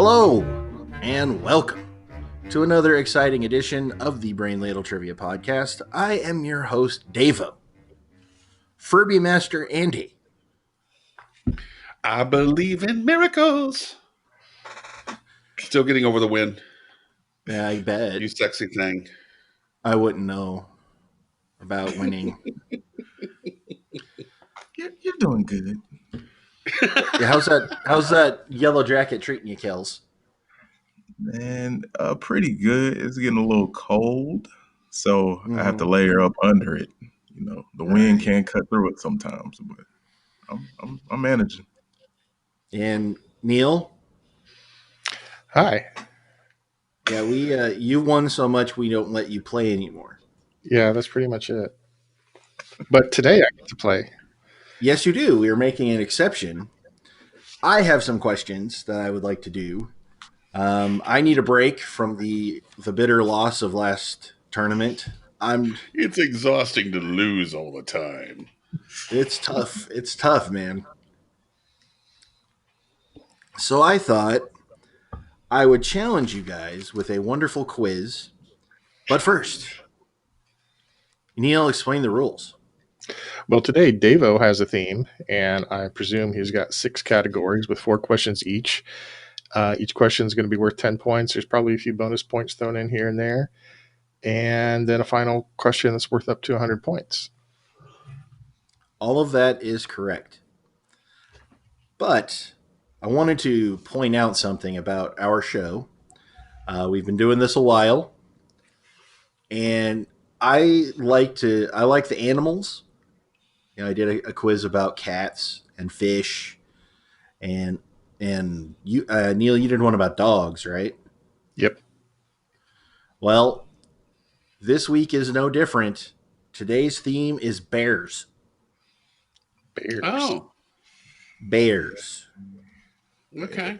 Hello, and welcome to another exciting edition of the Brain Ladle Trivia Podcast. I am your host, Davo. Furby Master Andy. I believe in miracles. Still getting over the win. Yeah, I bet. You sexy thing. I wouldn't know about winning. You're doing good. Yeah, how's that yellow jacket treating you, Kels? Man, pretty good. It's getting a little cold, so I have to layer up under it. You know, the wind can cut through it sometimes, but I'm managing. And Neil? Hi. Yeah, you won so much we don't let you play anymore. Yeah, that's pretty much it. But today I get to play. Yes, you do. We are making an exception. I have some questions that I would like to do. I need a break from the bitter loss of last tournament. It's exhausting to lose all the time. It's tough. It's tough, man. So I thought I would challenge you guys with a wonderful quiz. But first, Neil, explain the rules. Well, today Davo has a theme, and I presume he's got 6 categories with 4 questions each. Each question is going to be worth 10 points. There's probably a few bonus points thrown in here and there. And then a final question that's worth up to 100 points. All of that is correct. But I wanted to point out something about our show. We've been doing this a while, and I like the animals. You know, I did a quiz about cats and fish, and you, Neil, you did one about dogs, right? Yep. Well, this week is no different. Today's theme is bears. Bears. Oh, Bears. okay.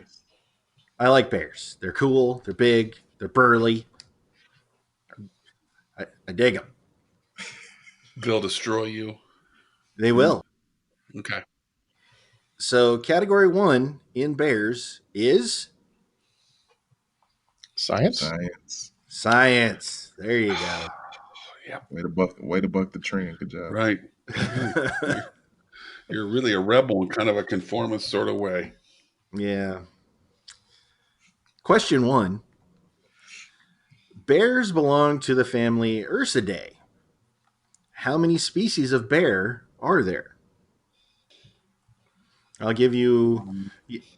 I like bears. They're cool. They're big. They're burly. I dig them. They'll destroy you. They will. Okay. So, category 1 in bears is Science? science. There you go. Yep. Way to buck the trend. Good job. Right. You're really a rebel in kind of a conformist sort of way. Yeah. Question 1. Bears belong to the family Ursidae. How many species of bear are there? I'll give you,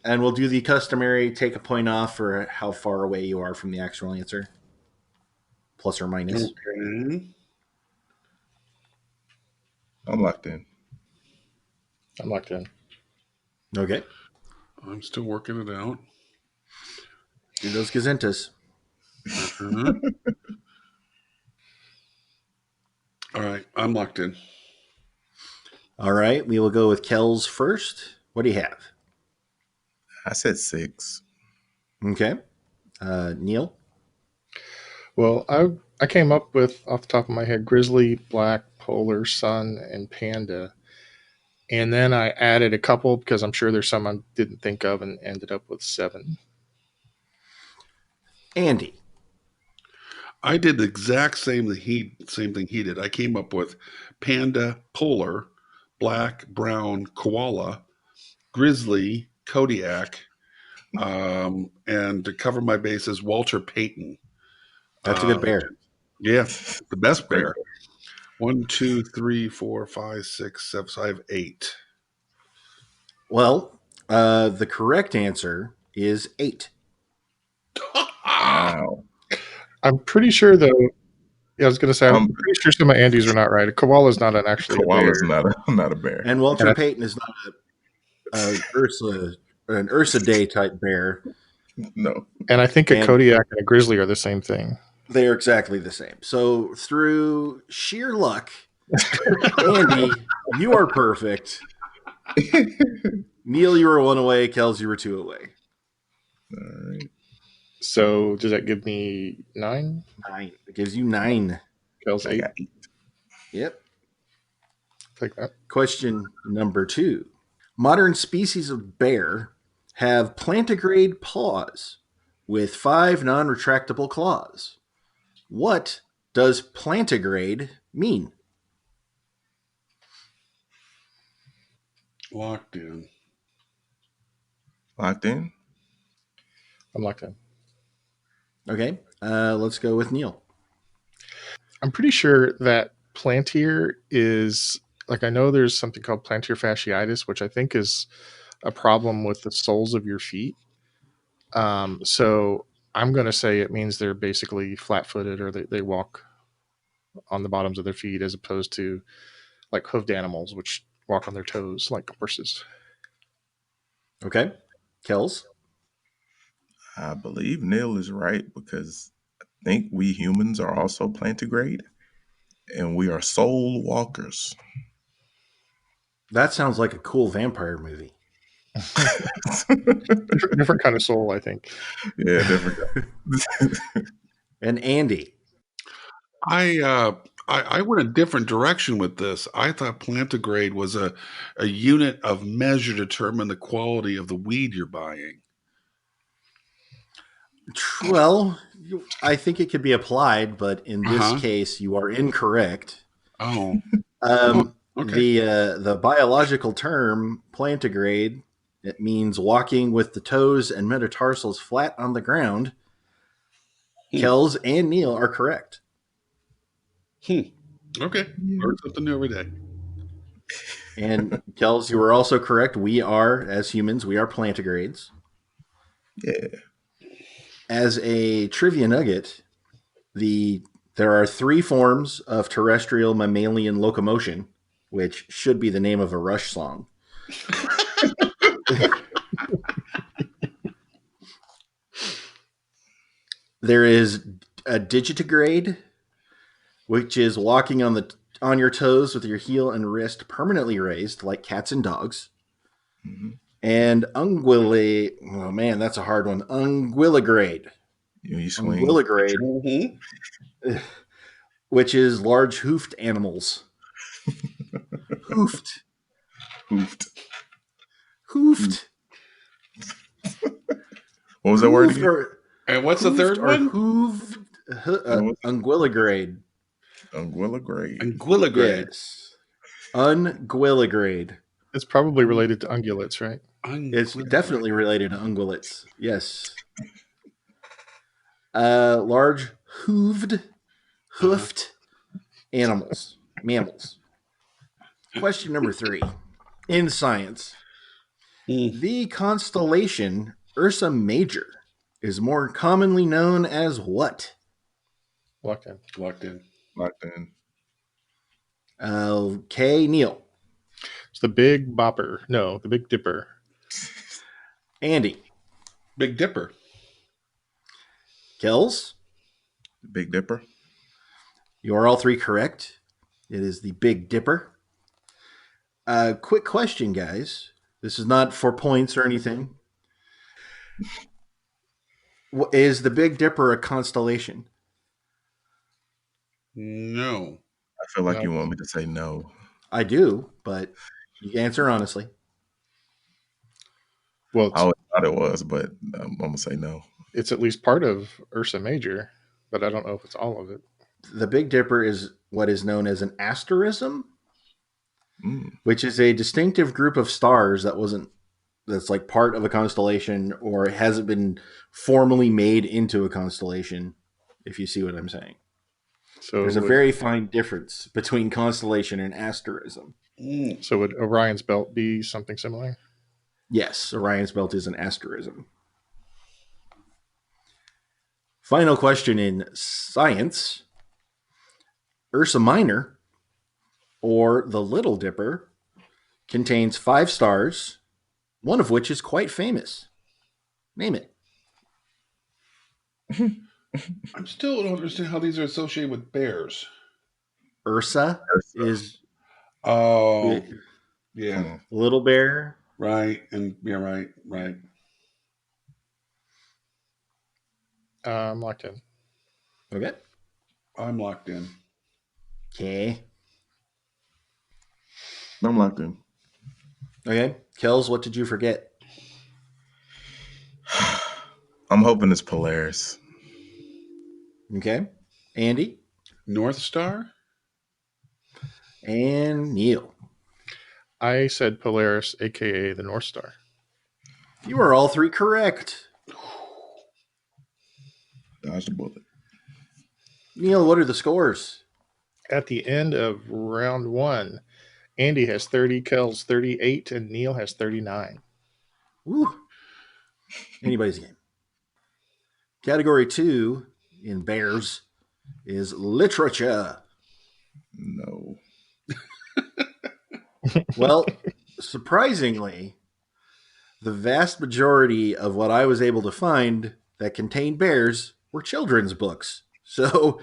and we'll do the customary take a point off for how far away you are from the actual answer. Plus or minus. Okay. I'm locked in. I'm locked in. Okay. I'm still working it out. Do those gazentas. Uh-huh. All right. I'm locked in. All right. We will go with Kels first. What do you have? I said 6. Okay. Neil? Well, I came up with, off the top of my head, grizzly, black, polar, sun, and panda. And then I added a couple because I'm sure there's some I didn't think of and ended up with 7. Andy? I did the exact same thing he did. I came up with panda, polar, black, brown, koala, grizzly, Kodiak, and to cover my bases, Walter Payton. That's a good bear. Yeah, the best bear. 1, 2, 3, 4, 5, 6, 7. So I have 8. Well, the correct answer is 8. Wow. I'm pretty sure, though. Yeah, I was going to say, I'm pretty sure some of Andy's are not right. A koala is not actually a bear. Koala's not a bear. And Walter Payton is not an Ursidae type bear. No. And I think a Kodiak and a grizzly are the same thing. They are exactly the same. So through sheer luck, Andy, you are perfect. Neil, you were 1 away. Kels, you were 2 away. All right. So does that give me 9? 9. It gives you 9. Kels 8. Yep. Take that. Question number 2. Modern species of bear have plantigrade paws with 5 non-retractable claws. What does plantigrade mean? Locked in. Locked in? I'm locked in. Okay, let's go with Neil. I'm pretty sure that plantar is like I know there's something called plantar fasciitis, which I think is a problem with the soles of your feet. So I'm going to say it means they're basically flat-footed or they walk on the bottoms of their feet as opposed to like hoofed animals, which walk on their toes like horses. Okay, Kels. I believe Neil is right because I think we humans are also plantigrade and we are soul walkers. That sounds like a cool vampire movie. Different kind of soul, I think. Yeah, different. And Andy. I went a different direction with this. I thought plantigrade was a unit of measure to determine the quality of the weed you're buying. Well, I think it could be applied, but in this Uh-huh. case, you are incorrect. Oh. The Okay. the biological term plantigrade, it means walking with the toes and metatarsals flat on the ground. Hmm. Kels and Neil are correct. Okay. Learn something new every day. And Kels, you were also correct. We are, as humans, we are plantigrades. Yeah. As a trivia nugget, there are 3 forms of terrestrial mammalian locomotion, which should be the name of a Rush song. There is a digitigrade, which is walking on your toes with your heel and wrist permanently raised, like cats and dogs. Mm-hmm. And oh man, that's a hard one. Unguiligrade. You swing. Unguiligrade, Mm-hmm. which is large hoofed animals. Hoofed. Hoofed. Hoofed. What was that word Hoofed again? or And what's the hoofed third or one? hooved. Unguiligrade. Unguiligrade. Anguilligrade. Yes. Unguiligrade. It's probably related to ungulates, right? It's definitely related to ungulates. Yes. Large hoofed animals, mammals. Question number 3. In science, the constellation Ursa Major is more commonly known as what? Locked in. Locked in. Locked in. Okay, Neil. It's the Big Bopper. No, the Big Dipper. Andy. Big Dipper. Kels. Big Dipper. You are all 3 correct. It is the Big Dipper. Quick question, guys. This is not for points or anything. Is the Big Dipper a constellation? No. I feel like No. you want me to say no. I do, but you can answer honestly. Well, I always thought it was, but I'm going to say no. it's at least part of Ursa Major, but I don't know if it's all of it. The Big Dipper is what is known as an asterism, which is a distinctive group of stars that's like part of a constellation or hasn't been formally made into a constellation, if you see what I'm saying. So There's a very fine difference between constellation and asterism. So would Orion's Belt be something similar? Yes, Orion's Belt is an asterism. Final question in science. Ursa Minor, or the Little Dipper, contains 5 stars, one of which is quite famous. Name it. I still don't understand how these are associated with bears. Ursa is Oh, yeah. Little Bear. Right. And yeah, right. I'm locked in. Okay. I'm locked in. Okay. I'm locked in. Okay. Kels, what did you forget? I'm hoping it's Polaris. Okay. Andy North Star? and Neil. I said Polaris, aka the North Star. You are all three correct. Dodge the bullet. Neil, what are the scores? At the end of round one, Andy has 30, Kels 38, and Neil has 39. Woo. Anybody's game. Category 2 in Bears is literature. No. Well, surprisingly, the vast majority of what I was able to find that contained bears were children's books. So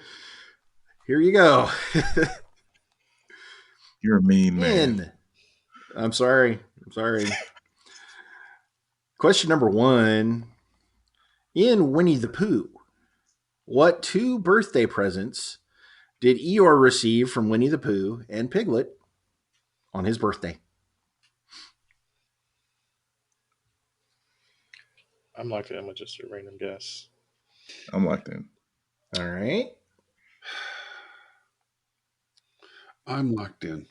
here you go. You're a mean man. I'm sorry. Question number 1. In Winnie the Pooh, what 2 birthday presents did Eeyore receive from Winnie the Pooh and Piglet on his birthday? I'm locked in with just a random guess. I'm locked in. All right. I'm locked in.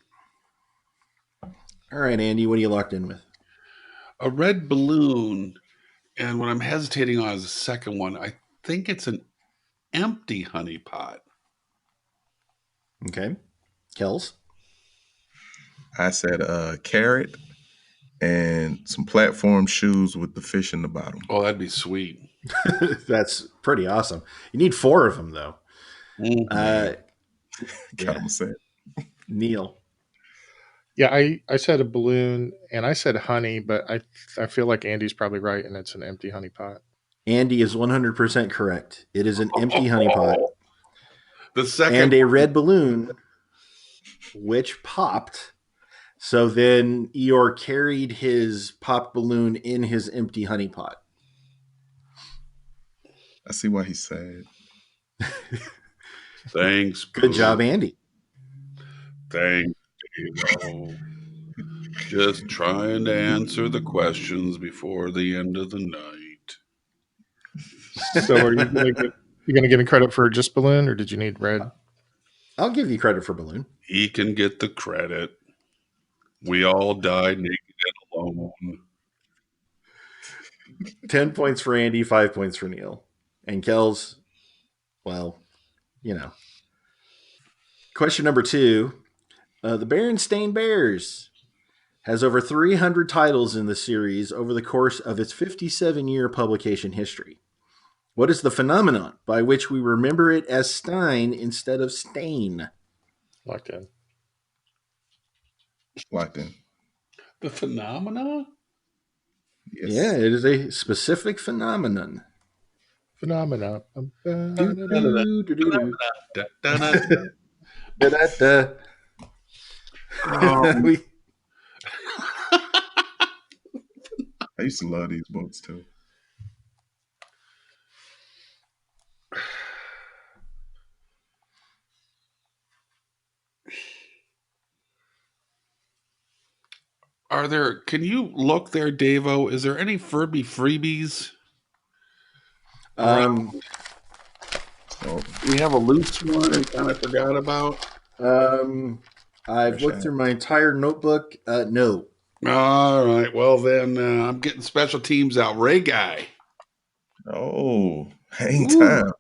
All right, Andy, what are you locked in with? A red balloon, and what I'm hesitating on is the second one. I think it's an empty honey pot. Okay. Kels? I said carrot and some platform shoes with the fish in the bottom. Oh, that'd be sweet. That's pretty awesome. You need 4 of them, though. Mm-hmm. Got him set. Neil. Yeah, I said a balloon and I said honey, but I feel like Andy's probably right, and it's an empty honey pot. Andy is 100% correct. It is an empty honey pot. The second and a red balloon, which popped. So then Eeyore carried his popped balloon in his empty honey pot. I see why he's sad. Thanks. Good job, Andy. Thanks, Davo. Just trying to answer the questions before the end of the night. So are you going to give me credit for just balloon, or did you need red? I'll give you credit for balloon. He can get the credit. We all died naked and alone. 10 points for Andy, 5 points for Neil. And Kels, well, you know. Question number 2. The Berenstain Bears has over 300 titles in the series over the course of its 57-year publication history. What is the phenomenon by which we remember it as Stein instead of Stain? Locked in. Locked in. The phenomena? Yes. Yeah, it is a specific phenomenon. Phenomena. I used to love these books too. Can you look there, Davo? Is there any Furby freebies? Um, We have a loose one I kind of forgot about. I've looked through my entire notebook. No. All right. Well, then I'm getting special teams out. Ray Guy. Oh, hang time.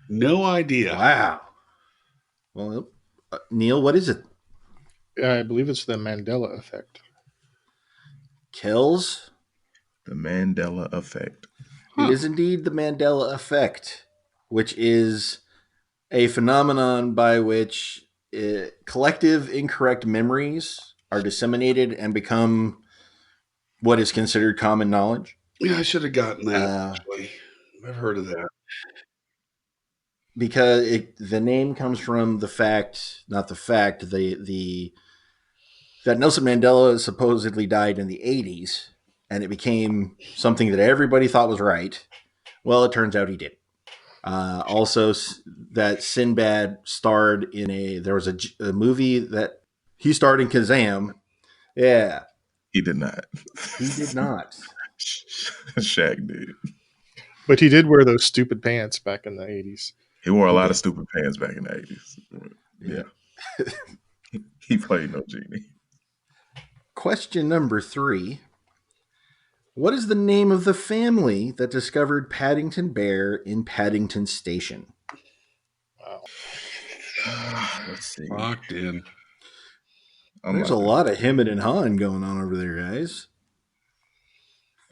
No idea. Wow. Well, Neil, what is it? I believe it's the Mandela effect. Kels? The Mandela effect. It is indeed the Mandela effect, which is a phenomenon by which collective incorrect memories are disseminated and become what is considered common knowledge. Yeah, I should have gotten that. Actually, I've heard of that. Because the name comes from the fact, not the fact, that Nelson Mandela supposedly died in the 80s, and it became something that everybody thought was right. Well, it turns out he did. Also, that Sinbad starred in there was a movie that he starred in Kazam. Yeah. He did not. He did not. Shaq did. But he did wear those stupid pants back in the 80s. He wore a lot of stupid pants back in the 80s. Yeah. He played no genie. Question number 3. What is the name of the family that discovered Paddington Bear in Paddington Station? Wow. Let's see. Locked in. There's a lot of hemming and hawing going on over there, guys.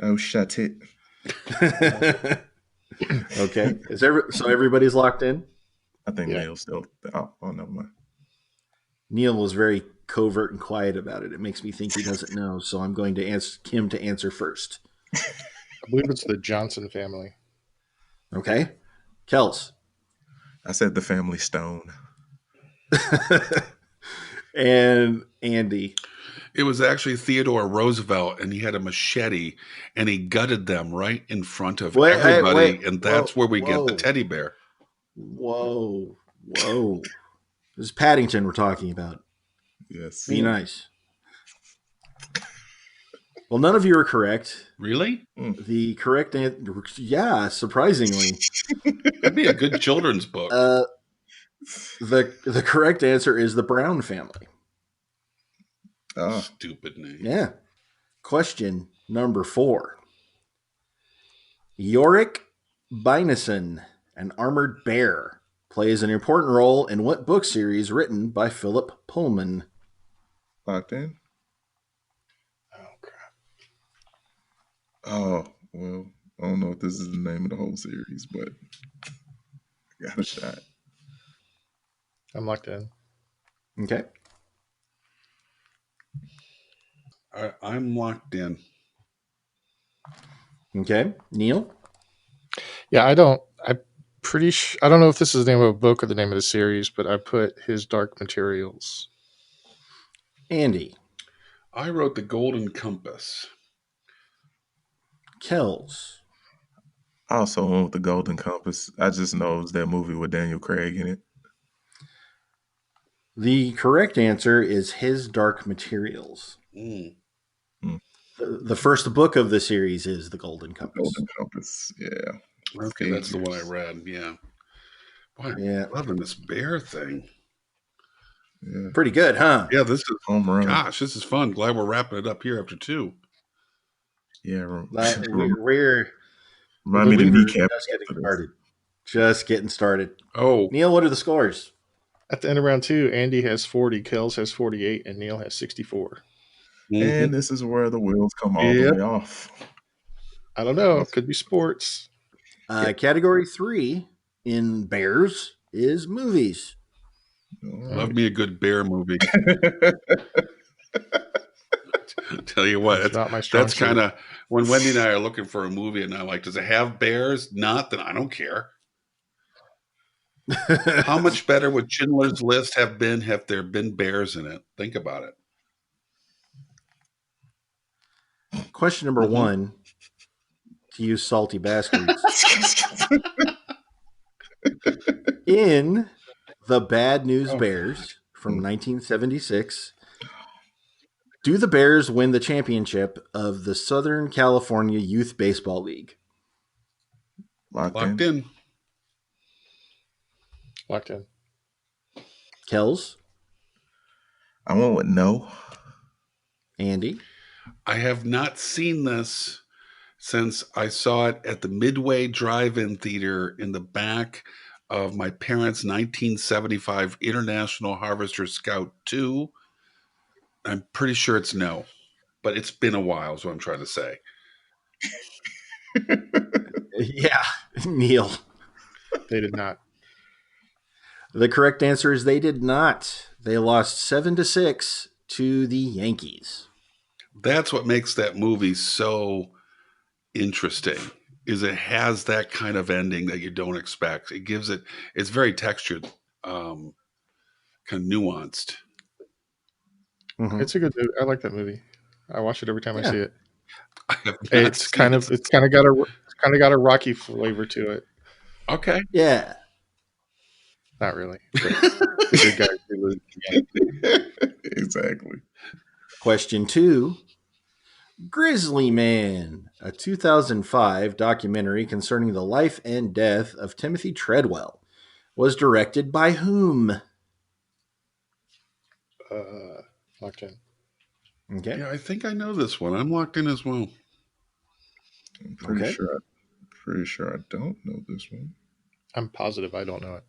Oh, shut it. Okay. So everybody's locked in? I think Neil's still. Oh, never mind. Neil was very covert and quiet about it. It makes me think he doesn't know, so I'm going to ask him to answer first. I believe it's the Johnson family. Okay. Kels. I said the family Stone. And Andy. It was actually Theodore Roosevelt, and he had a machete, and he gutted them right in front of everybody, and that's where we get the teddy bear. Whoa. This is Paddington we're talking about. Yes. Be nice. Well, none of you are correct. Really? The correct answer, yeah, surprisingly. That'd be a good children's book. The correct answer is the Brown family. Stupid name. Yeah. Question number 4. Yorick Bynison, an armored bear, plays an important role in what book series written by Philip Pullman? Locked in? Oh, crap. Oh, well, I don't know if this is the name of the whole series, but I got a shot. I'm locked in. Okay. I'm locked in. Okay. Neil? Yeah, I don't know if this is the name of a book or the name of the series, but I put His Dark Materials. Andy? I wrote The Golden Compass. Kels? I also went with The Golden Compass. I just know it was that movie with Daniel Craig in it. The correct answer is His Dark Materials. The first book of the series is The Golden Compass. Golden Compass, yeah. Okay, that's the one I read, yeah. Boy, I'm loving this bear thing. Yeah. Pretty good, huh? Yeah, this is home run. Gosh, this is fun. Glad we're wrapping it up here after 2. Yeah, we're remind me to kneecap. Just getting started. Oh, Neil, what are the scores? At the end of round 2, Andy has 40, Kels has 48, and Neil has 64. And this is where the wheels come all the way off. I don't know. It could be sports. Category 3 in bears is movies. Love me a good bear movie. Tell you what, that's kind of when Wendy and I are looking for a movie, and I'm like, does it have bears? Not, then I don't care. How much better would Schindler's List have been if there been bears in it? Think about it. Question number 1, to use salty bastards. In The Bad News Bears from 1976, do the Bears win the championship of the Southern California Youth Baseball League? Locked in. Locked in. Kels? I went with no. Andy? I have not seen this since I saw it at the Midway Drive-In Theater in the back of my parents' 1975 International Harvester Scout 2. I'm pretty sure it's no, but it's been a while is what I'm trying to say. Yeah, Neil. They did not. The correct answer is they did not. They lost 7-6 to the Yankees. That's what makes that movie so interesting, is it has that kind of ending that you don't expect. It gives it, it's very textured, kind of nuanced. Mm-hmm. It's a good movie. I like that movie. I watch it every time I see it. It's kind of got a Rocky flavor to it. Okay. Yeah. Not really. The good guys. Exactly. Question 2. Grizzly Man, a 2005 documentary concerning the life and death of Timothy Treadwell, was directed by whom? Locked in. Okay. Yeah, I think I know this one. I'm locked in as well. I'm pretty Okay. sure. Pretty sure I don't know this one. I'm positive I don't know it.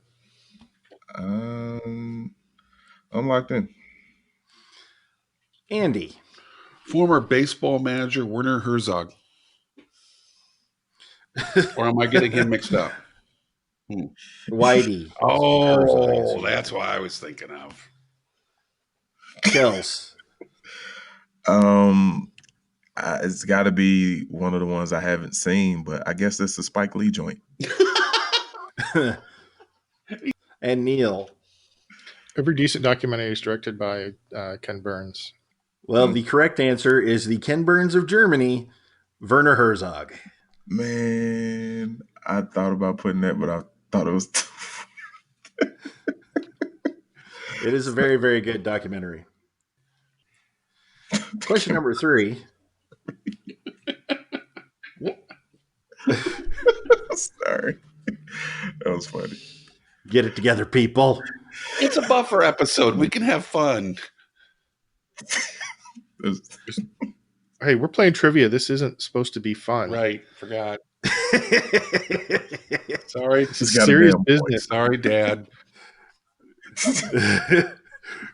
I'm locked in. Andy. Former baseball manager Werner Herzog. Or am I getting him mixed up? Whitey. Oh, that's what I was thinking of. Kels. It's got to be one of the ones I haven't seen, but I guess it's a Spike Lee joint. And Neil. Every decent documentary is directed by Ken Burns. Well, the correct answer is the Ken Burns of Germany, Werner Herzog. Man, I thought about putting that, but I thought it was. It is a very, very good documentary. Question number 3. Sorry. That was funny. Get it together, people. It's a buffer episode. We can have fun. Hey, we're playing trivia. This isn't supposed to be fun. Right. Forgot. Sorry. This is serious business. Sorry, Dad.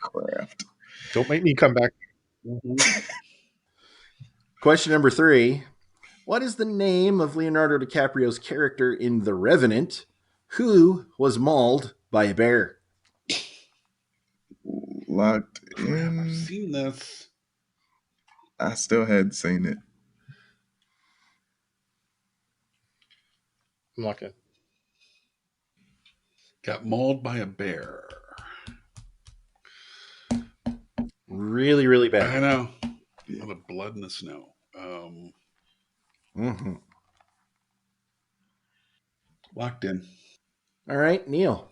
Craft. Don't make me come back. Question number 3. What is the name of Leonardo DiCaprio's character in The Revenant who was mauled by a bear? Locked I've in. seen this. I still hadn't seen it. I'm locked in. Got mauled by a bear. Really, really I bad. know. All the blood in the snow. Locked in. All right, Neil.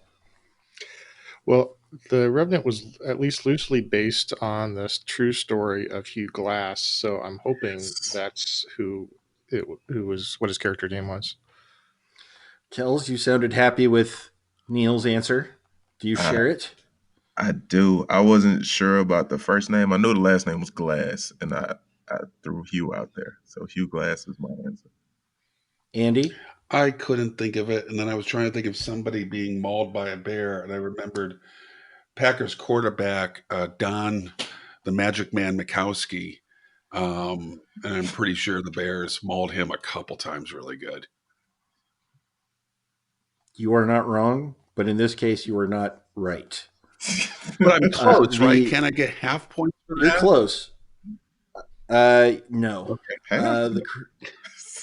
Well, The Revenant was at least loosely based on the true story of Hugh Glass, so I'm hoping that's what his character name was. Kels, you sounded happy with Neil's answer. Do you share it? I do. I wasn't sure about the first name. I know the last name was Glass, and I threw Hugh out there. So Hugh Glass is my answer. Andy? I couldn't think of it, and then I was trying to think of somebody being mauled by a bear, and I remembered Packers quarterback Don the Magic Man Mikowski, and I'm pretty sure the Bears mauled him a couple times really good. You are not wrong, but in this case, you are not right. But I'm close, right? Can I get half points for that? You're close. No. Okay.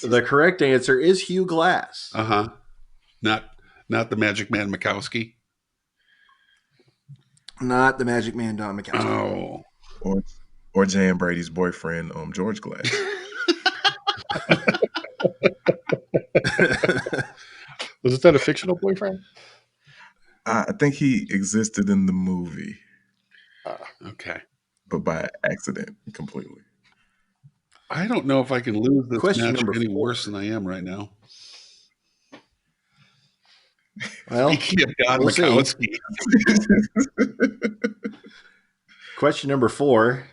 The correct answer is Hugh Glass. Not the Magic Man Mikowski. Not the Magic Man Don Mikowski. Oh. Or Jan Brady's boyfriend, George Glass. Was that a fictional boyfriend? I think he existed in the movie. Okay. But by accident, completely. I don't know if I can lose this Question match number any 4. worse than I am right now. Well, Speaking of Don we'll Mikowski. Question number 4.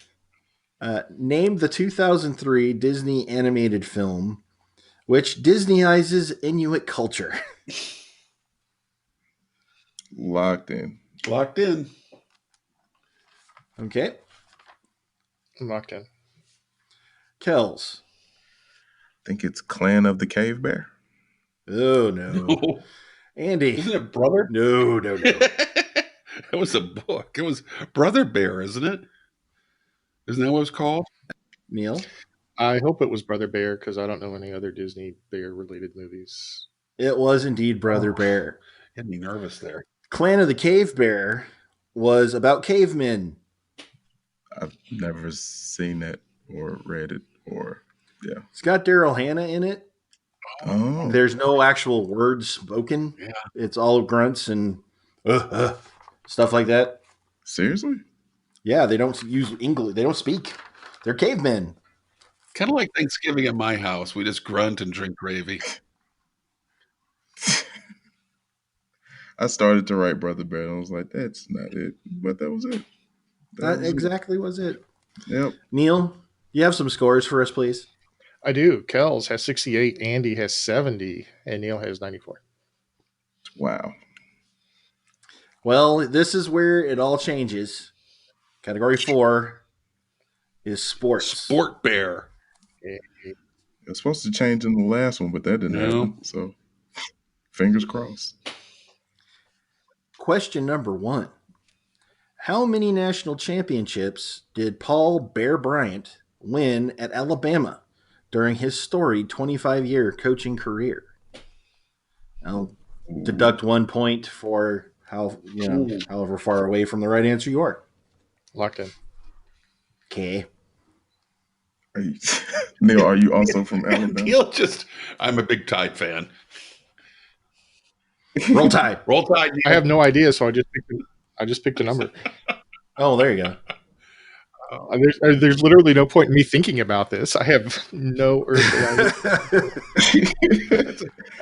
Name the 2003 Disney animated film which Disneyizes Inuit culture. Locked in. Locked in. Okay. I'm locked in. Kels. I think it's Clan of the Cave Bear. Oh, no. Andy. Isn't it Brother? No. It was a book. It was Brother Bear, isn't it? Isn't that what it's called? Neil? I hope it was Brother Bear because I don't know any other Disney bear-related movies. It was indeed Brother Bear. Had me nervous there. Clan of the Cave Bear was about cavemen. I've never seen it or read it yeah. It's got Daryl Hannah in it. Oh. There's no actual words spoken. Yeah. It's all grunts and stuff like that. Seriously? Yeah, they don't use English. They don't speak. They're cavemen. Kind of like Thanksgiving at my house. We just grunt and drink gravy. I started to write Brother Bear, and I was like, that's not it. But that was it. That exactly was it. Yep. Neil, you have some scores for us, please? I do. Kels has 68, Andy has 70, and Neil has 94. Wow. Well, this is where it all changes. Category 4 is sports. Sport bear. It was supposed to change in the last one, but that didn't No. happen. So fingers crossed. Question number 1. How many national championships did Paul Bear Bryant win at Alabama during his storied 25-year coaching career? I'll deduct 1 point for however far away from the right answer you are. Locked in. Okay. Neil, are you also from Alabama? Neil I'm a big Tide fan. Roll Tide. Roll Tide. Neil. I have no idea, so I just picked a number. Oh, there you go. There's literally no point in me thinking about this. I have no earthly idea.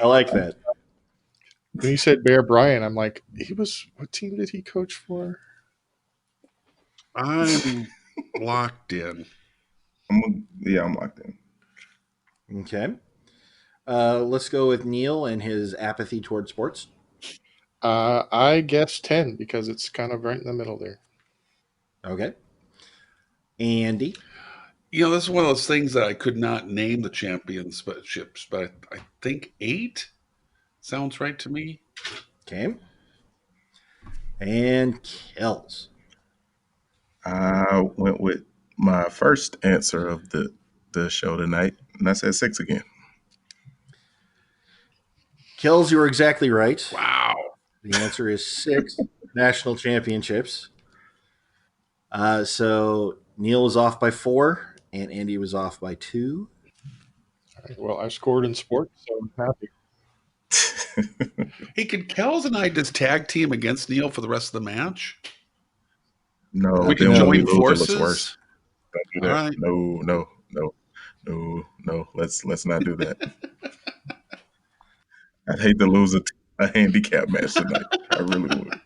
I like that. When you said Bear Bryant, I'm like, what team did he coach for? I'm locked in. I'm locked in. Okay. Let's go with Neil and his apathy toward sports. I guess 10 because it's kind of right in the middle there. Okay. Andy? This is one of those things that I could not name the championships, but I think 8 sounds right to me. Okay. And Kels? I went with my first answer of the show tonight, and I said 6 again. Kels, you were exactly right. Wow. The answer is 6 national championships. So Neil was off by 4, and Andy was off by 2. All right, well, I scored in sports, so I'm happy. Hey, could Kels and I just tag team against Neil for the rest of the match? No, We then can when we join lose, forces. it looks worse. Don't do that. All right. No. Let's not do that. I'd hate to lose a handicap match tonight. I really would.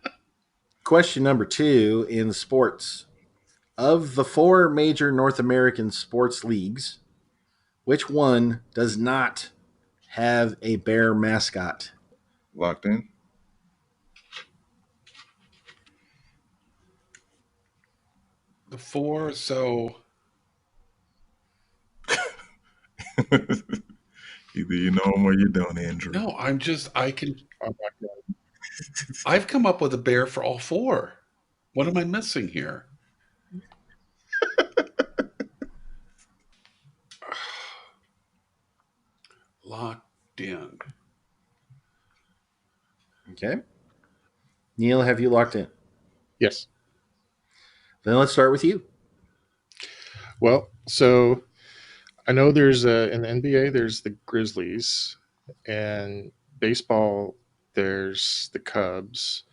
Question number 2 in sports. Of the 4 major North American sports leagues, which one does not have a bear mascot? Locked in. The 4, so Either you know them or you don't, Andrew. no, I've come up with a bear for all 4. What am I missing here? Locked in. Okay. Neil, have you locked in? Yes. Then let's start with you. Well, so I know there's in the NBA, there's the Grizzlies, and baseball, there's the Cubs.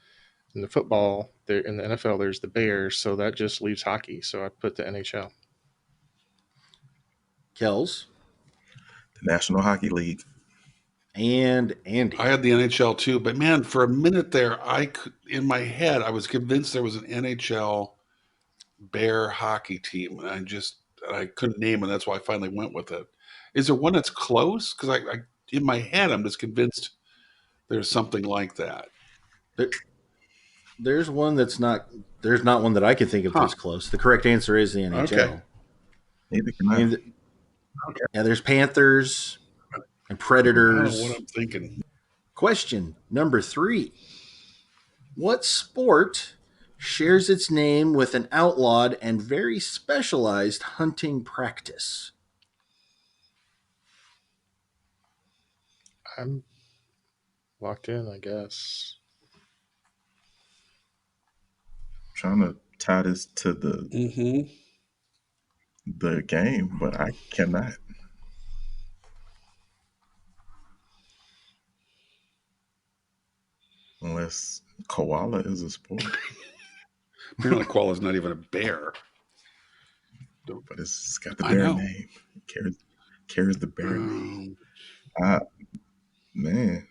In the football, there in the NFL, there's the Bears. So that just leaves hockey. So I put the NHL. Kels? The National Hockey League. And Andy? I had the NHL too, but man, for a minute there, in my head, I was convinced there was an NHL bear hockey team, and I couldn't name it. That's why I finally went with it. Is there one that's close? Because I in my head, I'm just convinced there's something like that. There's one that's not. There's not one that I can think of that's close. The correct answer is the NHL. Okay. Neither can I. Okay. Yeah, there's Panthers and Predators. I don't know what I'm thinking. Question number 3. What sport shares its name with an outlawed and very specialized hunting practice? I'm locked in, I guess. Trying to tie this to the game, but I cannot. Unless koala is a sport. Apparently, koala's not even a bear. but it's got the I bear know. name. It carries the bear name. Um, Ah, man.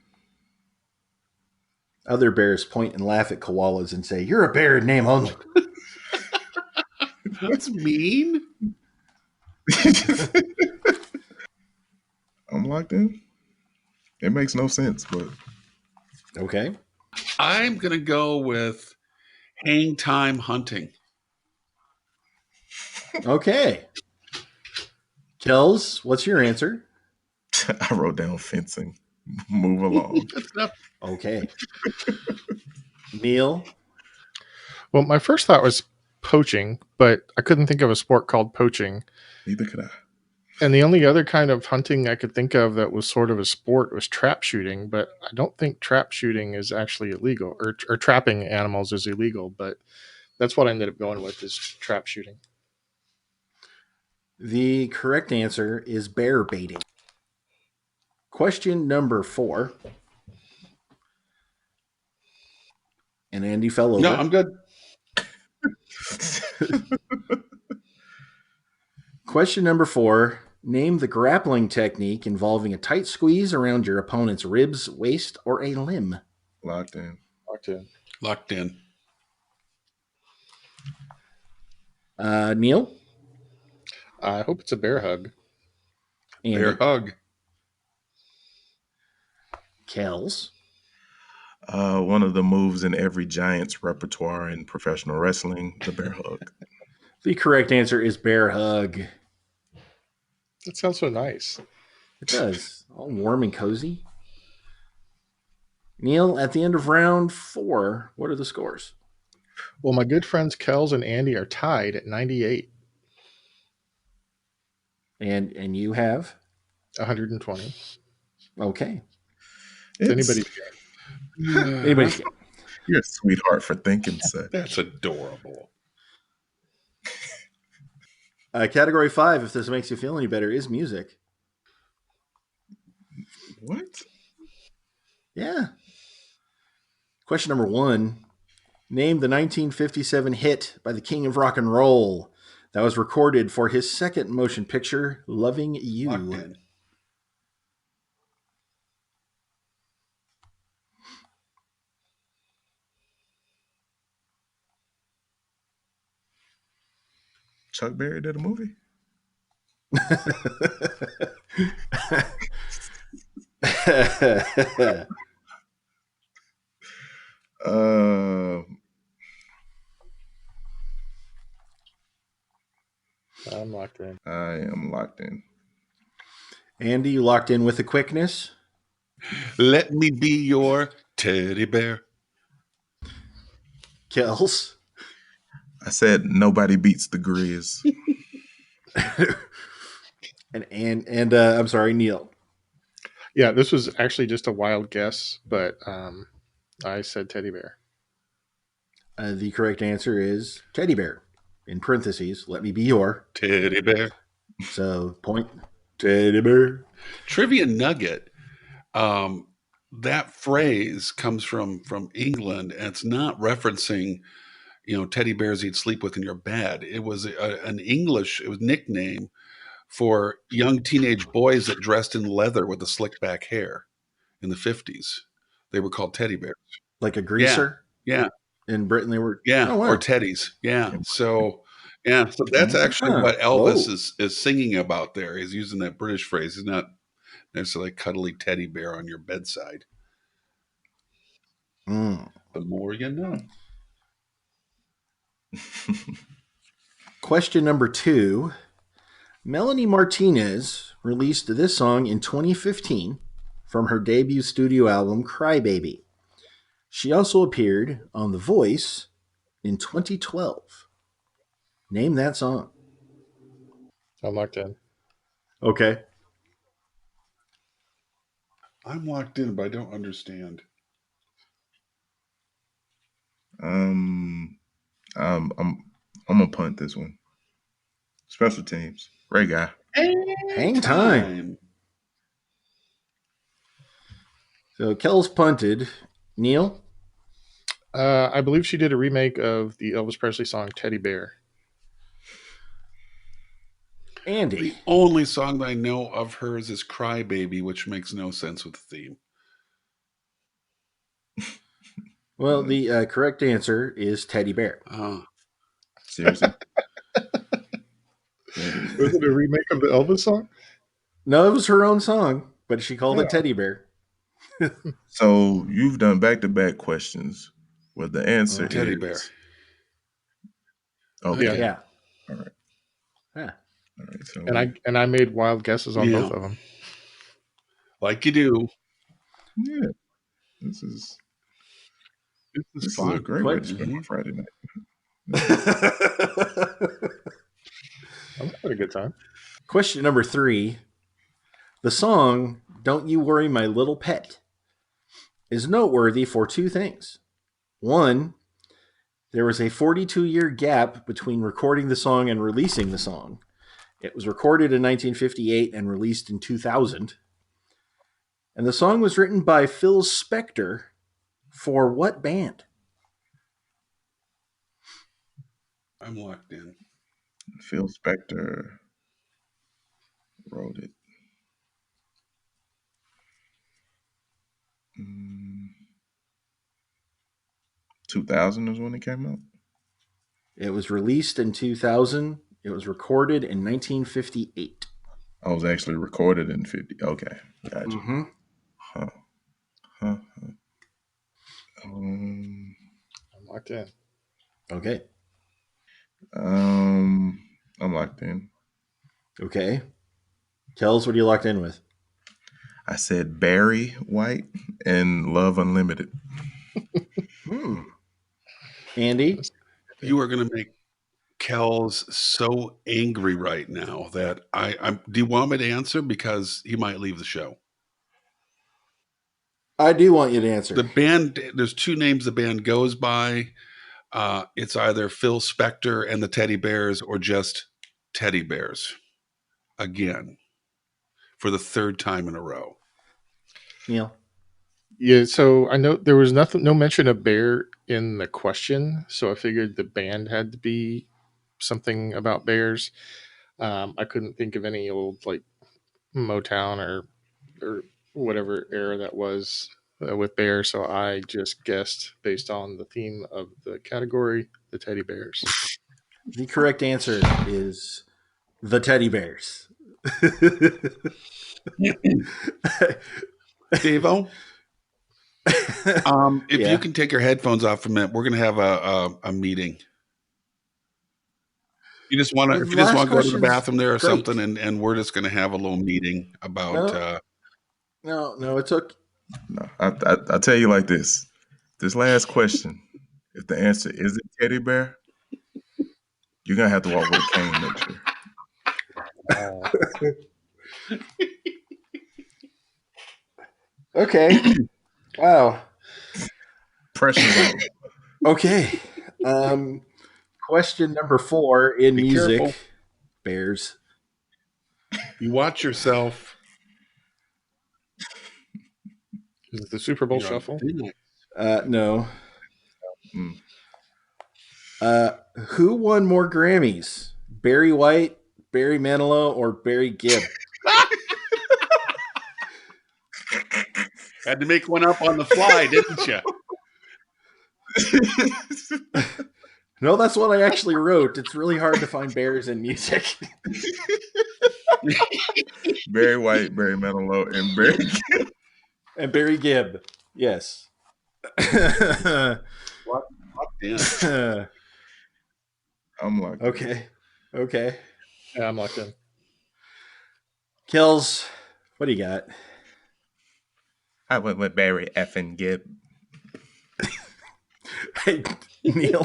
Other bears point and laugh at koalas and say, "You're a bear in name only." that's mean. I'm locked in. It makes no sense, but Okay. I'm gonna go with hang time hunting. Okay. Kels, what's your answer? I wrote down fencing. Move along. That's not Okay. Neil? Well, my first thought was poaching, but I couldn't think of a sport called poaching. Neither could I. And the only other kind of hunting I could think of that was sort of a sport was trap shooting, but I don't think trap shooting is actually illegal, or trapping animals is illegal, but that's what I ended up going with is trap shooting. The correct answer is bear baiting. Question number 4. And Andy fell over. No, I'm good. Question number 4. Name the grappling technique involving a tight squeeze around your opponent's ribs, waist, or a limb. Locked in. Locked in. Locked in. Neil? I hope it's a bear hug. Andy? Bear hug. Kels? One of the moves in every Giants repertoire in professional wrestling, the bear hug. The correct answer is bear hug. That sounds so nice. It does. All warm and cozy. Neil, at the end of round 4, what are the scores? Well, my good friends Kels and Andy are tied at 98, And you have? 120. Okay. It's It's- anybody's game. Anybody's You're a sweetheart for thinking so. That's adorable. Category 5, if this makes you feel any better, is music. What? Yeah. Question number 1. Name the 1957 hit by the King of Rock and Roll that was recorded for his second motion picture, Loving You. Locked in. Chuck Berry did a movie? Uh, I'm locked in. I am locked in. Andy, you locked in with the quickness. Let me be your teddy bear. Kels. I said nobody beats the Grizz. and I'm sorry, Neil. Yeah, this was actually just a wild guess, but I said teddy bear. The correct answer is teddy bear. In parentheses, let me be your. Teddy bear. So, point. Teddy bear. Trivia nugget. That phrase comes from England, and it's not referencing, teddy bears you'd sleep with in your bed. It was an English, it was nickname for young teenage boys that dressed in leather with the slick back hair in the 50s. They were called teddy bears. Like a greaser? Yeah. In Britain, they were. Yeah. Oh, wow. Or teddies. Yeah. So that's actually what Elvis is singing about there. He's using that British phrase. He's not necessarily a cuddly teddy bear on your bedside. Mm. The more you know. Question number 2. Melanie Martinez released this song in 2015 from her debut studio album, Crybaby. She also appeared on The Voice in 2012. Name that song. I'm locked in. Okay. I'm locked in, but I don't understand. I'm gonna punt this one. Special teams. Ray guy. Hang time. So Kels punted. Neil? I believe she did a remake of the Elvis Presley song Teddy Bear. Andy. The only song that I know of hers is Cry Baby, which makes no sense with the theme. Well, the correct answer is Teddy Bear. Seriously? Was it a remake of the Elvis song? No, it was her own song, but she called Yeah. it Teddy Bear. So you've done back-to-back questions where the answer Teddy is Bear. Okay. Yeah. All right. Yeah. All right. So And I made wild guesses on Yeah. both of them. Like you do. yeah, this is fun. a great way to spend my Friday night. I'm having a good time. Question number 3. The song Don't You Worry My Little Pet is noteworthy for 2 things. One, there was a 42-year gap between recording the song and releasing the song. It was recorded in 1958 and released in 2000. And the song was written by Phil Spector for what band? I'm locked in. Phil Spector wrote it. 2000 is when it came out. It was released in 2000. It was recorded in 1958. I was actually recorded in 50. Okay, gotcha. Mm-hmm. Huh. I'm locked in. Okay. I'm locked in. Okay. Kels, what are you locked in with? I said Barry White and Love Unlimited. Andy? You are going to make Kels so angry right now that I'm. Do you want me to answer? Because he might leave the show. I do want you to answer. The band, there's 2 names the band goes by. It's either Phil Spector and the Teddy Bears or just Teddy Bears. Again, for the 3rd time in a row. Neil? Yeah, so I know there was no mention of bear in the question, so I figured the band had to be something about bears. I couldn't think of any old like Motown or whatever era that was with bears, so I just guessed based on the theme of the category, the teddy bears. The correct answer is the Teddy Bears. Davo, if Yeah. you can take your headphones off for a minute, we're going to have a meeting. You just want to, if you just want to go to the bathroom there or great. something, and we're just going to have a little meeting about. No, it took. No, I tell you like this. This last question, if the answer isn't teddy bear, you're gonna have to walk with a cane next year. Okay. Wow. Pressure's on. Okay. Question number 4 in Be music. careful. Bears. You watch yourself. Is it the Super Bowl shuffle? No. Who won more Grammys? Barry White, Barry Manilow, or Barry Gibb? Had to make one up on the fly, didn't you? No, that's what I actually wrote. It's really hard to find bears in music. Barry White, Barry Manilow, and Barry Gibb. And Barry Gibb. Yes. Locked in. I'm locked in. Okay. Yeah, I'm locked in. Kels, what do you got? I went with Barry effing Gibb. Hey, Neil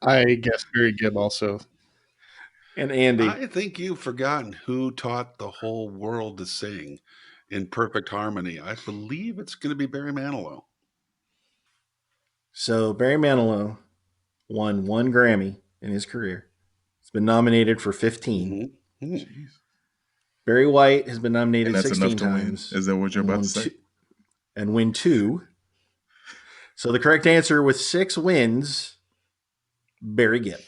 I guess Barry Gibb also. and Andy. I think you've forgotten who taught the whole world to sing in perfect harmony. I believe it's going to be Barry Manilow. So Barry Manilow won 1 Grammy in his career. He's been nominated for 15. Mm-hmm. Barry White has been nominated And that's 16 enough to times. win. Is that what you're about to say? And win 2. So the correct answer with 6 wins, Barry Gibb.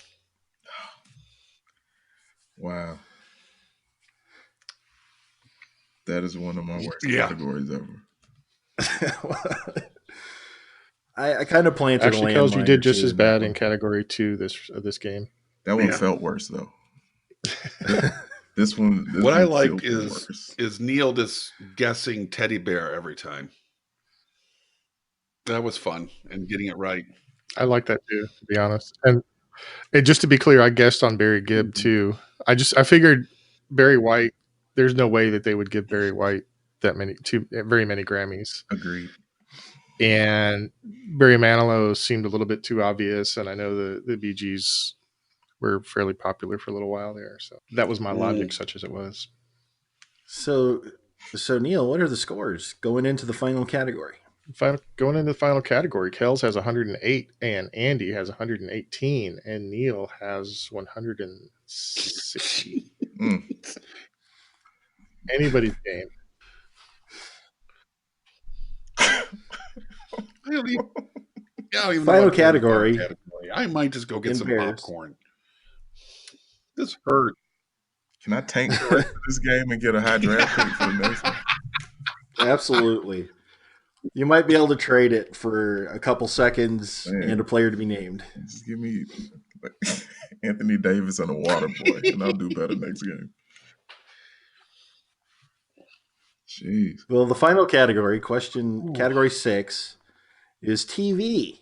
Wow. That is one of my worst Yeah. categories ever. I kind of planted a Actually, Kels, you landmine or did just two as in that bad in one. category 2 this game. That one Yeah. felt worse though. This one What I feels like worse. is Neil just guessing teddy bear every time. That was fun and getting it right. I like that too, to be honest. And just to be clear, I guessed on Barry Gibb too. I figured Barry White. There's no way that they would give Barry White very many Grammys. Agreed. And Barry Manilow seemed a little bit too obvious, and I know the Bee Gees were fairly popular for a little while there. So that was my logic, such as it was. So Neil, what are the scores going into the final category? Going into the final category, Kels has 108, and Andy has 118, and Neil has 160. Anybody's game. I don't even Final know category. I might just go get some Bears. popcorn. This hurt. Can I tank the rest of this game and get a high draft pick for the next one? Absolutely. You might be able to trade it for a couple seconds and a player to be named. Just give me Anthony Davis and a water boy, and I'll do better next game. Jeez. Well, the final category, category 6, is TV.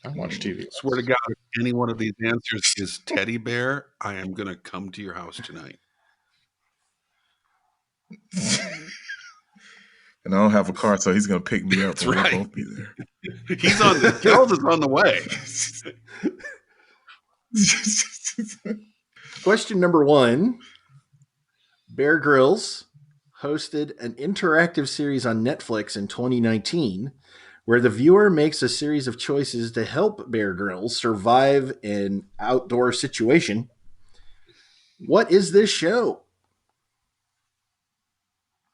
I watch TV. Swear to God, if any one of these answers is teddy bear, I am going to come to your house tonight. And I don't have a car, so he's going to pick me up. That's and right. We'll both be there. Kels is on the way. Question number 1. Bear Grylls hosted an interactive series on Netflix in 2019 where the viewer makes a series of choices to help Bear Grylls survive an outdoor situation. What is this show?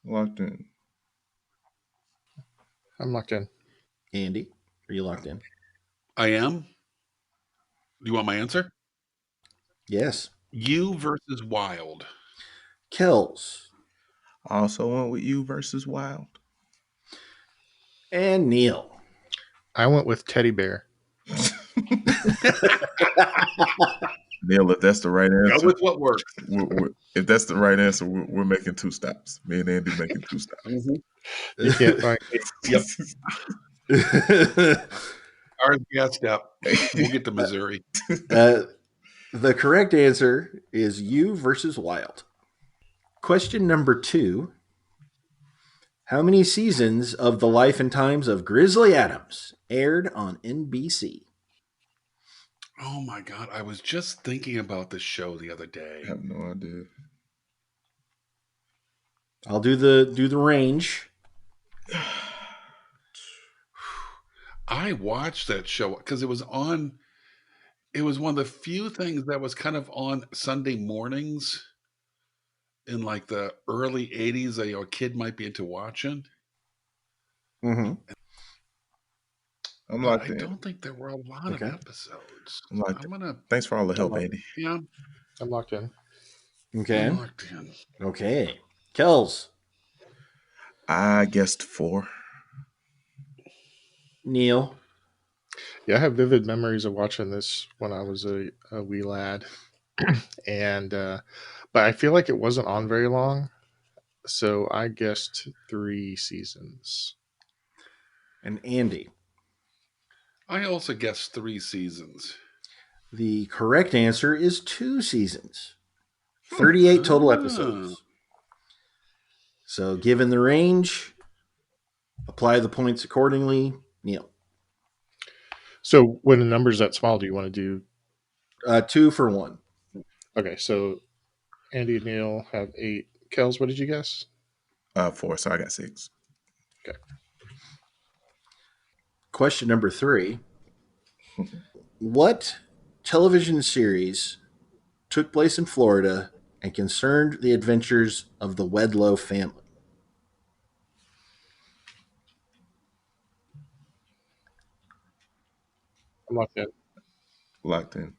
Locked in. I'm locked in. Andy, are you locked in? I am. Do you want my answer? Yes. You versus Wild. Kels. I also went with you versus Wild. And Neil. I went with Teddy Bear. Neil, if that's the right answer, Go with what works. If that's the right answer, we're making 2 stops. Me and Andy making 2 stops. You can't find Yep. Ours gassed up. We'll get to Missouri. The correct answer is you versus Wild. Question number 2. How many seasons of The Life and Times of Grizzly Adams aired on NBC? Oh my God. I was just thinking about this show the other day. I have no idea. I'll do the range. I watched that show because it was one of the few things that was kind of on Sunday mornings in like the early 80s that a kid might be into watching. Mm-hmm. I'm locked in. I don't think there were a lot of episodes. Thanks for all the help, Andy. Yeah. I'm locked in. Okay. I'm locked in. Okay. Kels. I guessed 4. Neil. Yeah, I have vivid memories of watching this when I was a wee lad. And but I feel like it wasn't on very long. So I guessed 3 seasons. And Andy. I also guessed 3 seasons. The correct answer is 2 seasons. 38 total episodes. So given the range, apply the points accordingly. Neil. So when the number's that small, do you want to do 2 for 1? Okay, so Andy and Neil have 8. Kels, what did you guess? 4, so I got 6. Okay. Question number 3. What television series took place in Florida and concerned the adventures of the Wedlow family? I'm locked in. Locked in.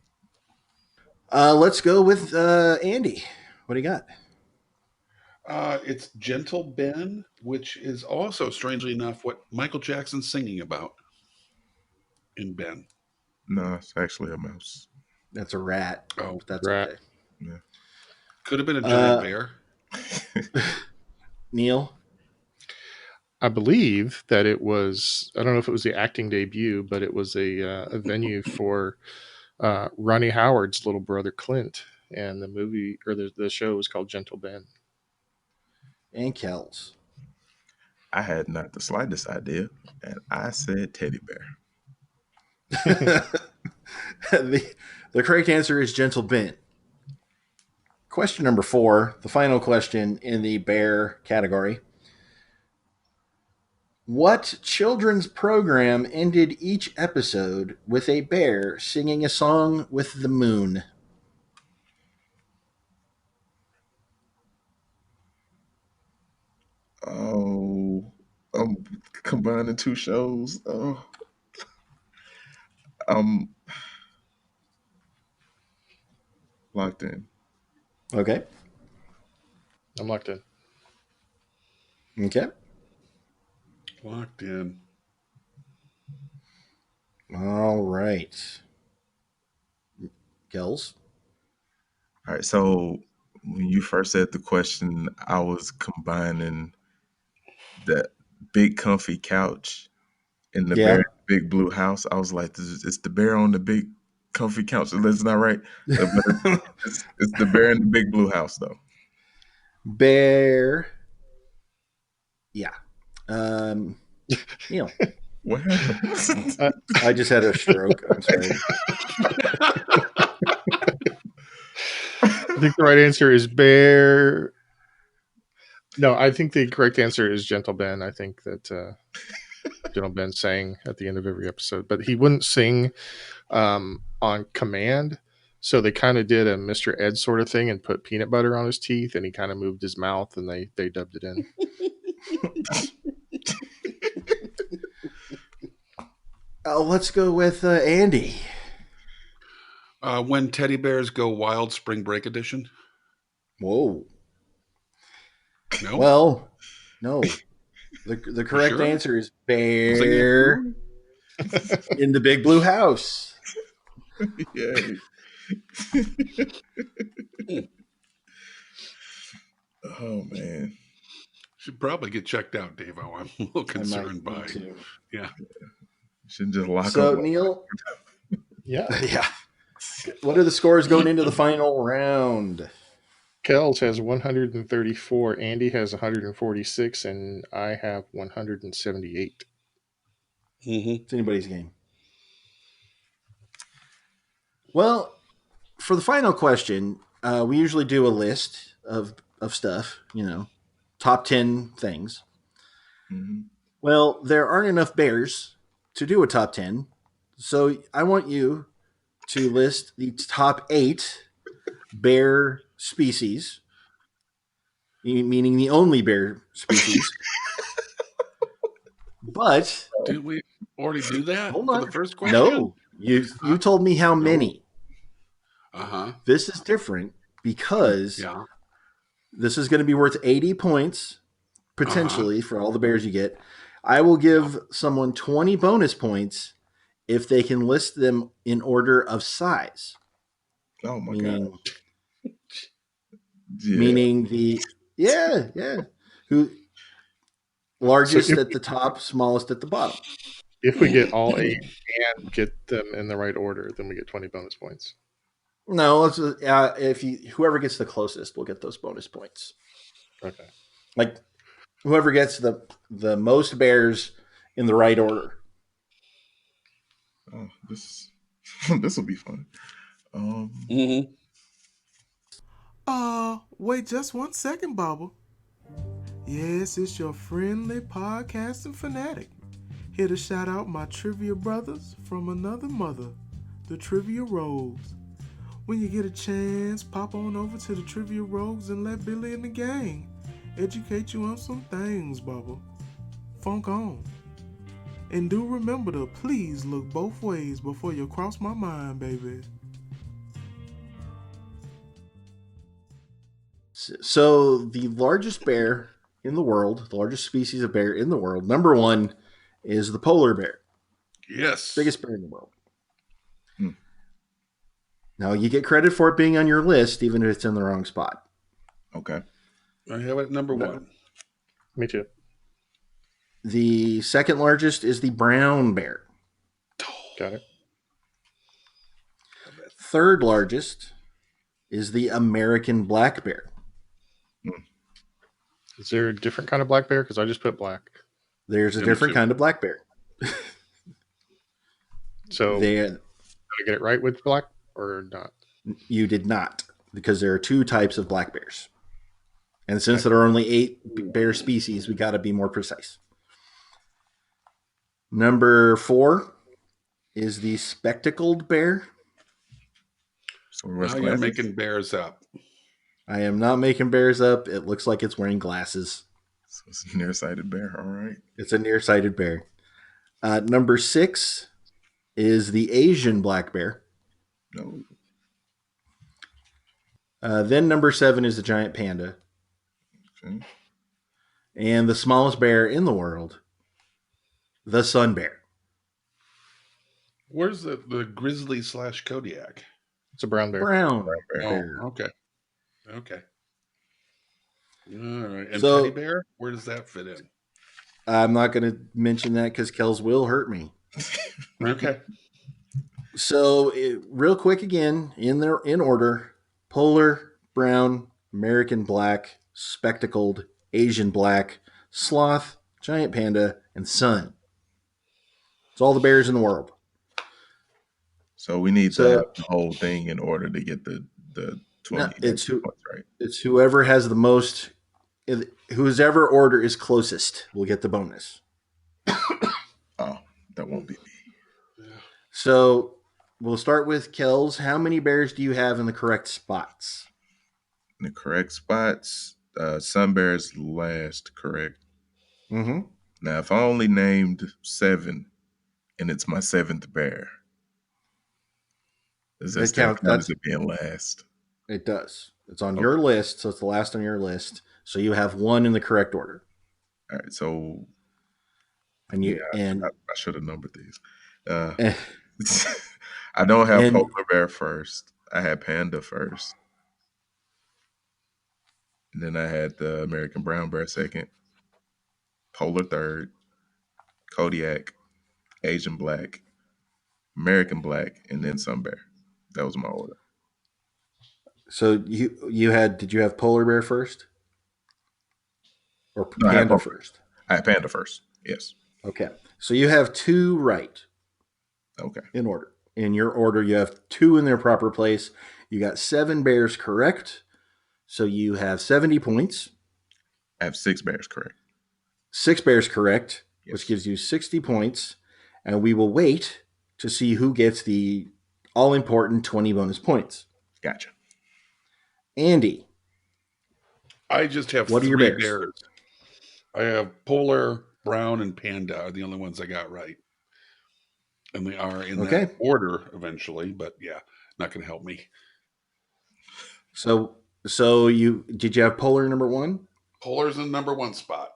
Let's go with Andy. What do you got? It's Gentle Ben, which is also, strangely enough, what Michael Jackson's singing about in Ben. No, it's actually a mouse. That's a rat, Oh, but that's Rat. okay. Yeah. could have been a giant Uh, bear. Neil? I believe that it was, I don't know if it was the acting debut, but it was a venue for Ronnie Howard's little brother Clint. And the movie or the show was called Gentle Ben. And Kels. I had not the slightest idea, and I said teddy bear. The correct answer is Gentle Ben. Question number 4, the final question in the bear category. What children's program ended each episode with a bear singing a song with the moon? Oh, I'm combining two shows. Oh, I'm locked in. Okay. I'm locked in. Okay. Locked in. All right. Kels? All right. So when you first said the question, I was combining the big comfy couch and the bear in Yeah. the big blue house. I was like, it's the bear on the big comfy couch. That's not right. But it's the bear in the big blue house, though. Bear. Yeah. Neil. What happened? I just had a stroke. I'm sorry. I think the right answer is bear. No, I think the correct answer is Gentle Ben. I think that Gentle Ben sang at the end of every episode, but he wouldn't sing on command. So they kind of did a Mr. Ed sort of thing and put peanut butter on his teeth, and he kind of moved his mouth, and they dubbed it in. Let's go with Andy. When teddy bears go wild, spring break edition. Whoa. No. Well, no. The correct sure? answer is Singing it bear in the big blue house. Yeah. Oh man. Should probably get checked out, Davo. I'm a little concerned by. Yeah. Shouldn't just lock So up. Neil, Yeah. yeah. What are the scores going into the final round? Kels has 134, Andy has 146, and I have 178. It's anybody's game. Well, for the final question, we usually do a list of stuff, top 10 things. Mm-hmm. Well, there aren't enough bears to do a top 10. So I want you to list the top 8 bear species, meaning the only bear species. But Did we already do that hold for on. the first question? No, you told me how many. Uh-huh. This is different because Yeah. this is going to be worth 80 points potentially for all the bears you get. I will give someone 20 bonus points if they can list them in order of size. Oh my meaning, god. Yeah. Meaning who largest at the top, smallest at the bottom. If we get all 8 and get them in the right order, then we get 20 bonus points. No, if whoever gets the closest will get those bonus points. Okay. Like whoever gets the most bears in the right order. Oh, this will be fun. Wait just 1 second, Bubba. Yes, it's your friendly podcasting fanatic. Here to shout out my trivia brothers from another mother, the Trivia Rogues. When you get a chance, pop on over to the Trivia Rogues and let Billy and the gang educate you on some things, Bubba. Funk on. And do remember to please look both ways before you cross my mind, baby. So the largest bear in the world, the largest species of bear in the world, number one is the polar bear, Yes. biggest bear in the world. Hmm. Now you get credit for it being on your list, even if it's in the wrong spot. Okay. I have it at number No. one. Me too. The second largest is the brown bear. Got it. Third largest is the American black bear. Is there a different kind of black bear? Because I just put black. There's a Number different two. kind of black bear. So There, did I get it right with black or not? you did not, because there are two types of black bears. And since Okay. there are only 8 bear species, we got to be more precise. Number 4 is the spectacled bear. So we wear Now you're glasses? making bears up. I am not making bears up. It looks like it's wearing glasses. So it's a nearsighted bear. All right. It's a nearsighted bear. Number 6 is the Asian black bear. No. Then number 7 is the giant panda. Okay. And the smallest bear in the world, the sun bear. Where's the grizzly / Kodiak? It's a brown bear. Brown bear. bear. Oh, okay. Okay. All right. And So- teddy bear? Where does that fit in? I'm not going to mention that because Kels will hurt me. Okay. So, real quick again, in order: polar, brown, American black, spectacled, Asian black, sloth, giant panda, and sun. It's all the bears in the world. So we need to So- have the whole thing in order to get the 20 No, it's who- points, right? It's whoever has the most, whoever order is closest will get the bonus. Oh, that won't be me. So, we'll start with Kels. How many bears do you have in the correct spots? In the correct spots, sun bear is last, correct? Mm-hmm. Now, if I only named 7 and it's my 7th bear, does that It still counts. count as it being last? It does. It's on your list, so it's the last on your list. So you have 1 in the correct order, All right, so and you and I should have numbered these. Uh, eh, I don't have And- polar bear first. I had panda first. And then I had the American brown bear second, polar third, Kodiak, Asian black, American black, and then sun bear. That was my order. so you had. Did you have polar bear first, or No, I had panda polar. first? I had panda first. Yes. Okay, so you have 2 right Okay. in order. In your order, you have 2 in their proper place. You got 7 bears correct, so you have 70 points. I have 6 bears correct. 6 bears correct, Yes. which gives you 60 points, and we will wait to see who gets the all-important 20 bonus points. Gotcha. Andy, I just have What are 3 your bears? bears. I have polar, brown, and panda are the only ones I got right. And they are in Okay. that order eventually, but yeah, not going to help me. so you have polar number 1, Polar's in the number 1 spot.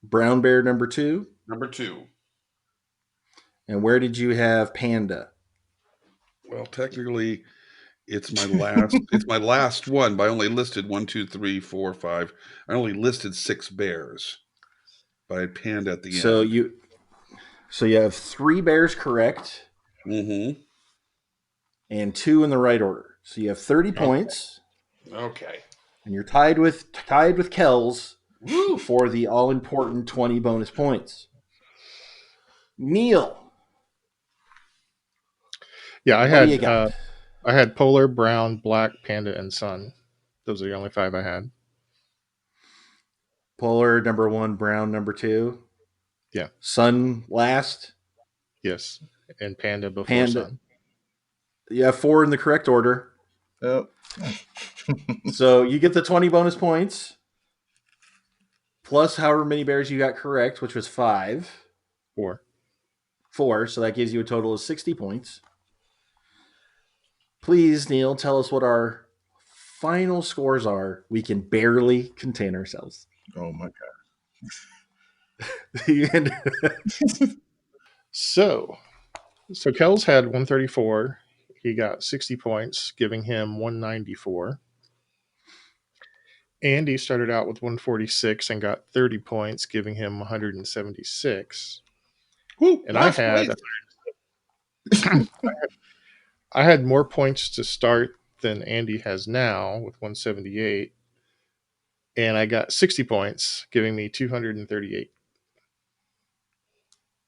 brown bear number 2, Number 2. and where did you have panda? Well, technically, it's my last. It's my last one, but I only listed 1, 2, 3, 4, 5. I only listed 6 bears, but I had panda at the So end. you have 3 bears correct Mm-hmm. and 2 in the right order. So you have 30 points, Okay. and you're tied with Kels Woo! for the all-important 20 bonus points. Neil, Yeah, I what do you had got? I had polar, brown, black, panda, and sun. Those are the only 5 I had. Polar number 1, brown number 2. Yeah. Sun last. Yes, and panda before Panda. sun. You have 4 in the correct order. Oh. So you get the 20 bonus points, plus however many bears you got correct, which was 5. 4. 4, so that gives you a total of 60 points. Please, Neil, tell us what our final scores are we can barely contain ourselves. Oh my And So Kels had 134. He got 60 points, giving him 194. Andy started out with 146 and got 30 points, giving him 176. Woo, And last place. I had more points to start than Andy has now with 178, and I got 60 points, giving me 238.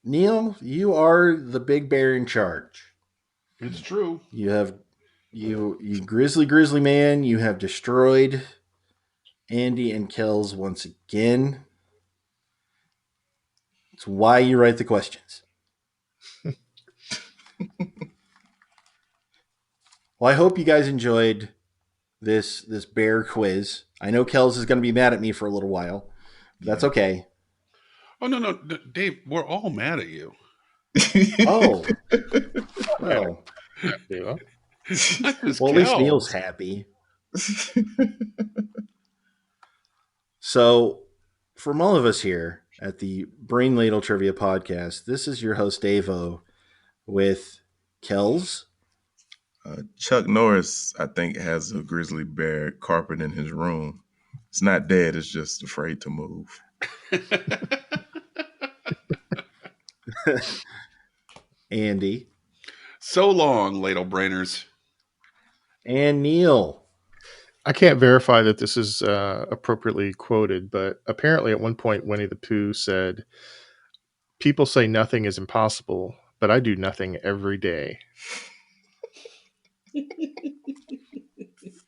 Neil, you are the big bear in charge. It's true. You have you grizzly man. You have destroyed Andy and Kells once again. It's why you write the questions. Well, I hope you guys enjoyed this bear quiz. I know Kells is going to be mad at me for a little while. But that's okay. Oh no, Dave, we're all mad at you. Oh, well. Yeah. Not just Well, at least Kel. Neil's happy. So, from all of us here at the Brain Ladle Trivia Podcast, this is your host, Davo, with Kells. Chuck Norris, I think, has a grizzly bear carpet in his room. It's not dead, it's just afraid to move. Andy. So long, ladle brainers. And Neil. I can't verify that this is appropriately quoted, but apparently at one point Winnie the Pooh said, "People say nothing is impossible, but I do nothing every day."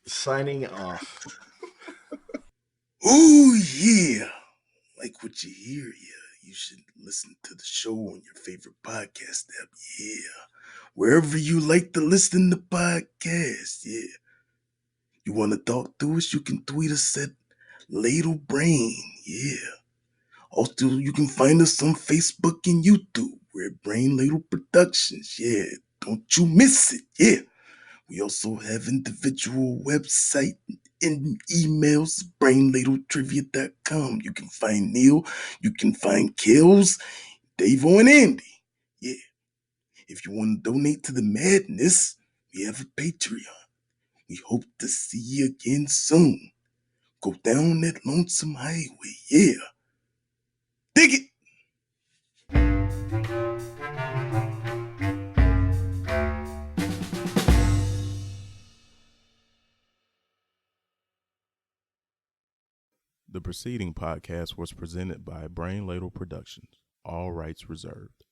Signing off. Oh, yeah. Like what you hear, yeah. You should listen to the show on your favorite podcast app, yeah. Wherever you like to listen to podcasts, yeah. You want to talk to us, you can tweet us at Ladle Brain, yeah. Also, you can find us on Facebook and YouTube. We're at Brain Ladle Productions, yeah. Don't you miss it, yeah. We also have individual website and emails, brainladletrivia.com. You can find Neil, you can find Kels, Davo, and Andy. Yeah. If you want to donate to the madness, we have a Patreon. We hope to see you again soon. Go down that lonesome highway, yeah. Dig it! The preceding podcast was presented by Brain Ladle Productions. All rights reserved.